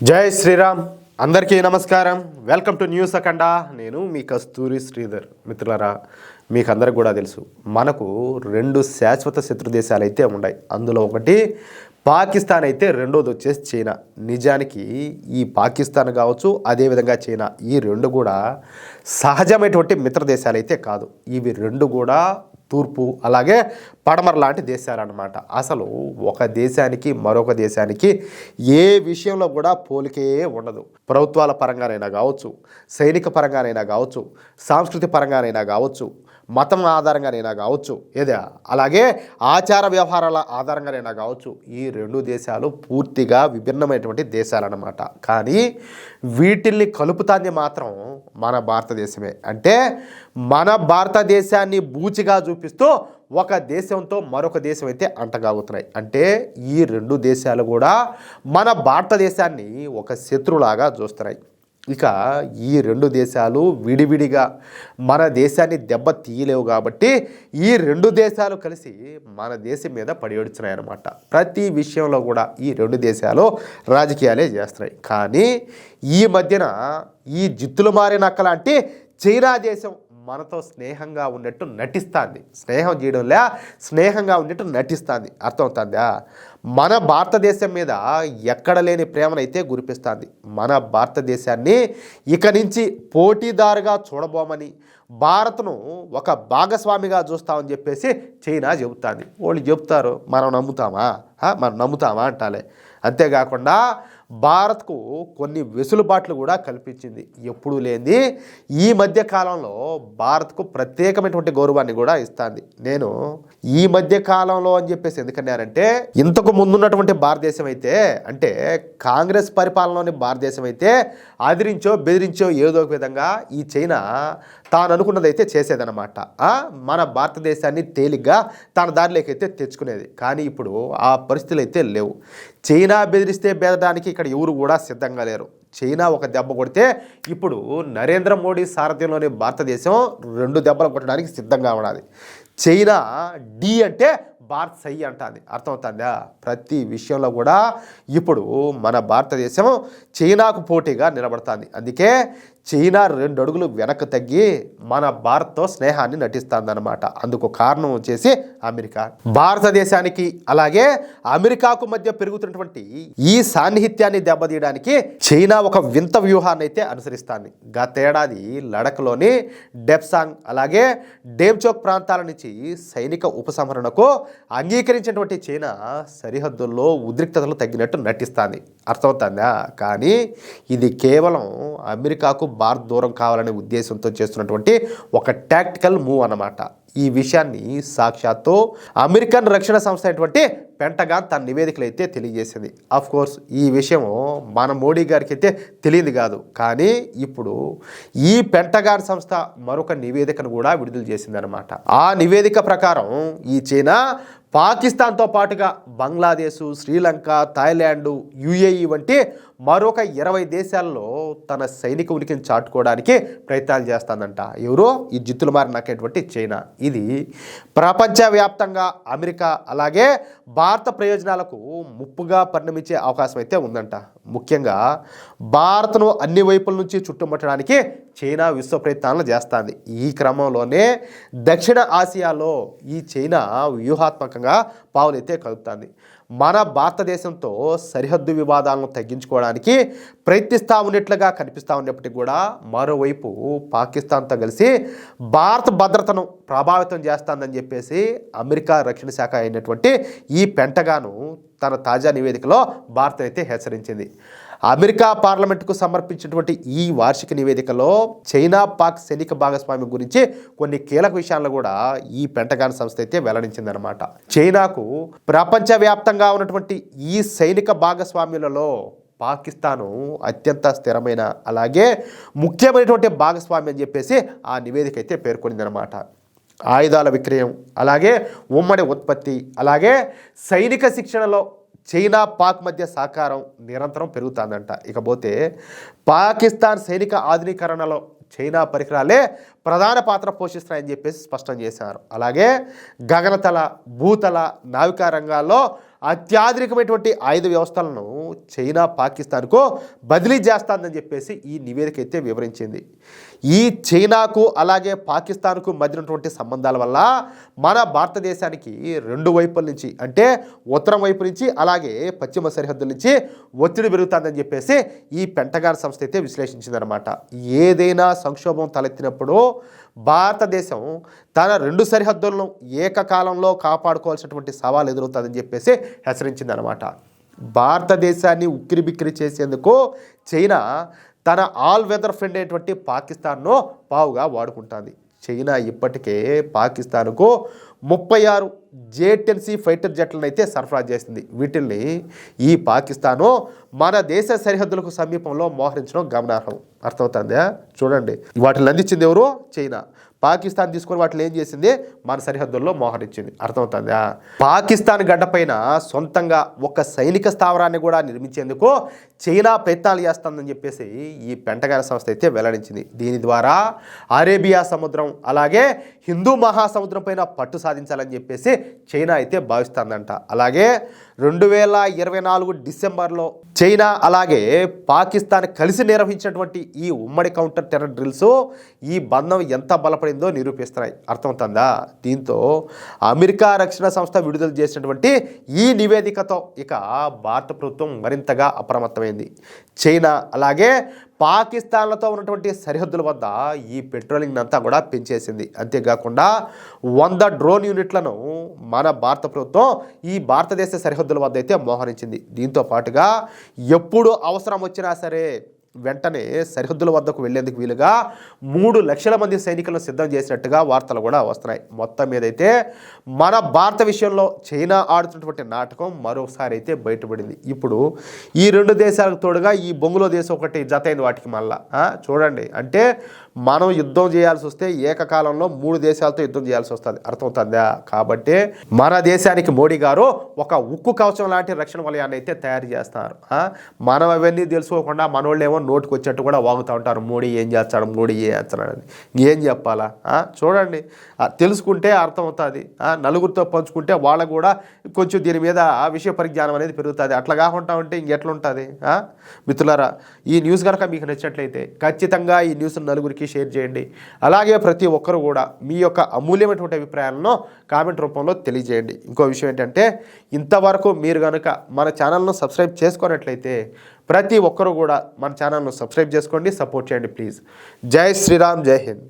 జై శ్రీరామ్. అందరికీ నమస్కారం. వెల్కమ్ టు న్యూస్ అఖండ. నేను మీ కస్తూరి శ్రీధర్. మిత్రులారా, మీకు అందరికి కూడా తెలుసు, మనకు రెండు శాశ్వత శత్రు దేశాలు అయితే ఉన్నాయి. అందులో ఒకటి పాకిస్తాన్ అయితే, రెండోది వచ్చేసి చైనా. నిజానికి ఈ పాకిస్తాన్ కావచ్చు, అదేవిధంగా చైనా, ఈ రెండు కూడా సహజమైనటువంటి మిత్ర దేశాలు అయితే కాదు. ఇవి రెండు కూడా తూర్పు అలాగే పడమర లాంటి దేశాలన్నమాట. అసలు ఒక దేశానికి మరొక దేశానికి ఏ విషయంలో కూడా పోలికే ఉండదు. ప్రభుత్వాల పరంగానైనా కావచ్చు, సైనిక పరంగానైనా కావచ్చు, సాంస్కృతిక పరంగానైనా కావచ్చు, మతం ఆధారంగానైనా కావచ్చు, ఏదా అలాగే ఆచార వ్యవహారాల ఆధారంగానైనా కావచ్చు, ఈ రెండు దేశాలు పూర్తిగా విభిన్నమైనటువంటి దేశాలన్నమాట. కానీ వీటిల్ని కలుపుతాంది మాత్రం మన భారతదేశమే. అంటే మన భారతదేశాన్ని బూచిగా చూపిస్తూ ఒక దేశంతో మరొక దేశం అయితే అంటగాగుతున్నాయి. అంటే ఈ రెండు దేశాలు కూడా మన భారతదేశాన్ని ఒక శత్రులాగా చూస్తున్నాయి. ఇక ఈ రెండు దేశాలు విడివిడిగా మన దేశాన్ని దెబ్బ తీయలేవు కాబట్టి ఈ రెండు దేశాలు కలిసి మన దేశం మీద పడియొడుచున్నాయి అన్నమాట. ప్రతి విషయంలో కూడా ఈ రెండు దేశాలు రాజకీయాలే చేస్తున్నాయి. కానీ ఈ మధ్యన ఈ జిత్తులు మారిన అక్కలాంటి చైనా దేశం మనతో స్నేహంగా ఉన్నట్టు నటిస్తుంది. స్నేహం చేయడంలే, స్నేహంగా ఉన్నట్టు నటిస్తుంది. అర్థమవుతుందా? మన భారతదేశం మీద ఎక్కడ లేని ప్రేమనైతే గురిపిస్తుంది. మన భారతదేశాన్ని ఇక నుంచి పోటీదారుగా చూడబోమని, భారత్ను ఒక భాగస్వామిగా చూస్తామని చెప్పేసి చైనా చెబుతుంది. వాళ్ళు చెప్తారు, మనం నమ్ముతామా అంటాలే. అంతేకాకుండా భారత్కు కొన్ని వెసులుబాట్లు కూడా కల్పించింది. ఎప్పుడూ లేనిది ఈ మధ్య కాలంలో భారత్కు ప్రత్యేకమైనటువంటి గౌరవాన్ని కూడా ఇస్తుంది. నేను ఈ మధ్య కాలంలో అని చెప్పేసి ఎందుకన్నారంటే, ఇంతకు ముందున్నటువంటి భారతదేశం అయితే, అంటే కాంగ్రెస్ పరిపాలనలోని భారతదేశం అయితే అదిరించో బెదిరించో ఏదో ఒక విధంగా ఈ చైనా తాను అనుకున్నది అయితే చేసేదన్నమాట. మన భారతదేశాన్ని తేలిగ్గా తన దారిలోకి అయితే తెచ్చుకునేది. కానీ ఇప్పుడు ఆ పరిస్థితులు అయితే లేవు. చైనా బెదిరిస్తే బెదడానికి ఇక్కడ ఎవరు కూడా సిద్ధంగా లేరు. చైనా ఒక దెబ్బ కొడితే ఇప్పుడు నరేంద్ర మోడీ సారథ్యంలోని భారతదేశం రెండు దెబ్బలు కొట్టడానికి సిద్ధంగా ఉన్నది. చైనా డి అంటే భారత్ సై అంటుంది. అర్థమవుతుందా? ప్రతి విషయంలో కూడా ఇప్పుడు మన భారతదేశం చైనాకు పోటీగా నిలబడుతుంది. అందుకే చైనా 2 అడుగులు వెనక్కి తగ్గి మన భారత్తో స్నేహాన్ని నటిస్తుందన్నమాట. అందుకు కారణం వచ్చేసి అమెరికా. భారతదేశానికి అలాగే అమెరికాకు మధ్య పెరుగుతున్నటువంటి ఈ సాన్నిహిత్యాన్ని దెబ్బతీయడానికి చైనా ఒక వింత వ్యూహాన్ని అయితే అనుసరిస్తుంది. గతేడాది లడఖ్లోని డెప్సాంగ్ అలాగే డేమ్చోక్ ప్రాంతాల నుంచి సైనిక ఉపసంహరణకు అంగీకరించినటువంటి చైనా సరిహద్దుల్లో ఉద్రిక్తతలు తగ్గినట్టు నటిస్తుంది. అర్థమవుతుందా? కానీ ఇది కేవలం అమెరికాకు భారత్ దూరం కావాలనే ఉద్దేశంతో చేస్తున్నటువంటి ఒక టాక్టికల్ మూవ్ అన్నమాట. ఈ విషయాన్ని సాక్షాత్తు అమెరికన్ రక్షణ సంస్థ అయినటువంటి పెంటగాన్ తన నివేదికలు అయితే తెలియజేసింది. ఆఫ్ కోర్స్ ఈ విషయం మన మోడీ గారికి అయితే తెలియదు కాదు. కానీ ఇప్పుడు ఈ పెంటగాన్ సంస్థ మరొక నివేదికను కూడా విడుదల చేసిందనమాట. ఆ నివేదిక ప్రకారం ఈ చైనా పాకిస్తాన్తో పాటుగా బంగ్లాదేశ్, శ్రీలంక, థాయిలాండ్, యుఏఈ వంటి మరొక 20 దేశాల్లో తన సైనిక ఉనికిని చాటుకోవడానికి ప్రయత్నాలు చేస్తుందంట. ఎవరో ఈ జిత్తులు మారినటువంటి చైనా. ఇది ప్రపంచవ్యాప్తంగా అమెరికా అలాగే భారత ప్రయోజనాలకు ముప్పుగా పరిణమించే అవకాశం అయితే ఉందంట. ముఖ్యంగా భారత్ను అన్ని వైపుల నుంచి చుట్టుముట్టడానికి చైనా విశ్వ ప్రయత్నాలను చేస్తుంది. ఈ క్రమంలోనే దక్షిణ ఆసియాలో ఈ చైనా వ్యూహాత్మకంగా పావులైతే కలుపుతుంది. మన భారతదేశంతో సరిహద్దు వివాదాలను తగ్గించుకోవడానికి ప్రయత్నిస్తూ ఉన్నట్లుగా కనిపిస్తూ ఉన్నప్పటికీ కూడా మరోవైపు పాకిస్తాన్తో కలిసి భారత భద్రతను ప్రభావితం చేస్తుందని చెప్పేసి అమెరికా రక్షణ శాఖ అయినటువంటి ఈ పెంటగాను తన తాజా నివేదికలో భారత్ అయితే హెచ్చరించింది. అమెరికా పార్లమెంటుకు సమర్పించినటువంటి ఈ వార్షిక నివేదికలో చైనా పాక్ సైనిక భాగస్వామ్యం గురించి కొన్ని కీలక విషయాలను కూడా ఈ పెంటగాన్ సంస్థ అయితే వెల్లడించిందనమాట. చైనాకు ప్రపంచవ్యాప్తంగా ఉన్నటువంటి ఈ సైనిక భాగస్వామ్యులలో పాకిస్తాను అత్యంత స్థిరమైన అలాగే ముఖ్యమైనటువంటి భాగస్వామ్యం అని చెప్పేసి ఆ నివేదిక అయితే పేర్కొనిందనమాట. ఆయుధాల విక్రయం అలాగే ఉమ్మడి ఉత్పత్తి అలాగే సైనిక శిక్షణలో చైనా పాక్ మధ్య సహకారం నిరంతరం పెరుగుతుందంట. ఇకపోతే పాకిస్తాన్ సైనిక ఆధునీకరణలో చైనా పరికరాలే ప్రధాన పాత్ర పోషిస్తాయని చెప్పేసి స్పష్టం చేశారు. అలాగే గగనతల, భూతల, నావికా రంగాల్లో అత్యాధునికమైనటువంటి ఆయుధ వ్యవస్థలను చైనా పాకిస్తాన్కు బదిలీ చేస్తుందని చెప్పేసి ఈ నివేదిక అయితే వివరించింది. ఈ చైనాకు అలాగే పాకిస్తాన్కు మధ్యనటువంటి సంబంధాల వల్ల మన భారతదేశానికి రెండు వైపుల నుంచి అంటే ఉత్తరం వైపు నుంచి అలాగే పశ్చిమ సరిహద్దుల నుంచి ఒత్తిడి పెరుగుతుందని చెప్పేసి ఈ పెంటగాన్ సంస్థ అయితే విశ్లేషించిందనమాట. ఏదైనా సంక్షోభం తలెత్తినప్పుడు భారతదేశం తన రెండు సరిహద్దులను ఏకకాలంలో కాపాడుకోవాల్సినటువంటి సవాలు ఎదురవుతుందని చెప్పేసి హెచ్చరించిందనమాట. భారతదేశాన్ని ఉక్కిరిబిక్కిరి చేసేందుకు చైనా తన ఆల్ వెదర్ ఫ్రెండ్ అయినటువంటి పాకిస్తాన్ను పావుగా వాడుకుంటుంది. చైనా ఇప్పటికే పాకిస్తాన్కు 36 J-10C ఫైటర్ జెట్లను అయితే సరఫరా చేసింది. వీటిల్ని ఈ పాకిస్తాను మన దేశ సరిహద్దులకు సమీపంలో మోహరించడం గమనార్హం. అర్థమవుతుందా? చూడండి, వాటిని అందించింది ఎవరు? చైనా. పాకిస్తాన్ తీసుకొని వాటిని ఏం చేసింది? మన సరిహద్దుల్లో మోహరించింది. అర్థమవుతుందా? పాకిస్తాన్ గడ్డపైన సొంతంగా ఒక సైనిక స్థావరాన్ని కూడా నిర్మించేందుకు చైనా ప్రయత్నాలు చేస్తుందని చెప్పేసి ఈ పెంటగాన్ సంస్థ అయితే వెల్లడించింది. దీని ద్వారా అరేబియా సముద్రం అలాగే హిందూ మహాసముద్రం పైన పట్టు సాధించాలని చెప్పేసి చైనా అయితే భావిస్తుందంట. అలాగే 2024 డిసెంబర్లో చైనా అలాగే పాకిస్తాన్ కలిసి నిర్వహించినటువంటి ఈ ఉమ్మడి కౌంటర్ టెర్రర్ డ్రిల్స్ ఈ బంధం ఎంత బలపడిందో నిరూపిస్తున్నాయి. అర్థమవుతుందా? దీంతో అమెరికా రక్షణ సంస్థ విడుదల చేసినటువంటి ఈ నివేదికతో ఇక భారత ప్రభుత్వం మరింతగా అప్రమత్తమైంది. చైనా అలాగే పాకిస్తాన్లతో ఉన్నటువంటి సరిహద్దుల వద్ద ఈ పెట్రోలింగ్ అంతా కూడా పెంచేసింది. అంతేకాకుండా 100 డ్రోన్ యూనిట్లను మన భారత ప్రభుత్వం ఈ భారతదేశ సరిహద్దుల వద్ద అయితే మోహరించింది. దీంతో పాటుగా ఎప్పుడు అవసరం వచ్చినా సరే వెంటనే సరిహద్దుల వద్దకు వెళ్లేందుకు వీలుగా 3 లక్షల మంది సైనికులను సిద్ధం చేసినట్టుగా వార్తలు కూడా వస్తున్నాయి. మొత్తం మీదైతే మన భారత విషయంలో చైనా ఆడుతున్నటువంటి నాటకం మరోసారి అయితే బయటపడింది. ఇప్పుడు ఈ రెండు దేశాలకు తోడుగా ఈ బొంగులో దేశం ఒకటి జతైంది వాటికి మళ్ళా. చూడండి, అంటే మనం యుద్ధం చేయాల్సి వస్తే ఏకకాలంలో 3 దేశాలతో యుద్ధం చేయాల్సి వస్తుంది. అర్థమవుతుందా? కాబట్టి మన దేశానికి మోడీ గారు ఒక ఉక్కు కవచం లాంటి రక్షణ వలయాన్ని అయితే తయారు చేస్తున్నారు. మనం అవన్నీ తెలుసుకోకుండా మనోళ్ళేమో నోటుకు వచ్చేట్టు కూడా వాగుతూ ఉంటారు. మోడీ ఏం చేస్తాడు, మోడీ ఏం చేస్తాడు అని. ఏం చెప్పాలా? చూడండి, తెలుసుకుంటే అర్థమవుతుంది. నలుగురితో పంచుకుంటే వాళ్ళకు కూడా కొంచెం దీని మీద విషయ పరిజ్ఞానం అనేది పెరుగుతుంది. అట్లా కాకుండా ఉంటే ఇంకెట్లుంటుంది? మిత్రులారా, ఈ న్యూస్ కనుక మీకు నచ్చినట్లయితే ఖచ్చితంగా ఈ న్యూస్ నలుగురికి షేర్ చేయండి. అలాగే ప్రతి ఒక్కరు కూడా మీ యొక్క అమూల్యమైనటువంటి అభిప్రాయాలను కామెంట్ రూపంలో తెలియజేయండి. ఇంకో విషయం ఏంటంటే, ఇంతవరకు మీరు కనుక మన ఛానల్ను సబ్స్క్రైబ్ చేసుకున్నట్లయితే ప్రతి ఒక్కరు కూడా మన ఛానల్ను సబ్స్క్రైబ్ చేసుకోండి, సపోర్ట్ చేయండి ప్లీజ్. జై శ్రీరామ్, జై హింద్.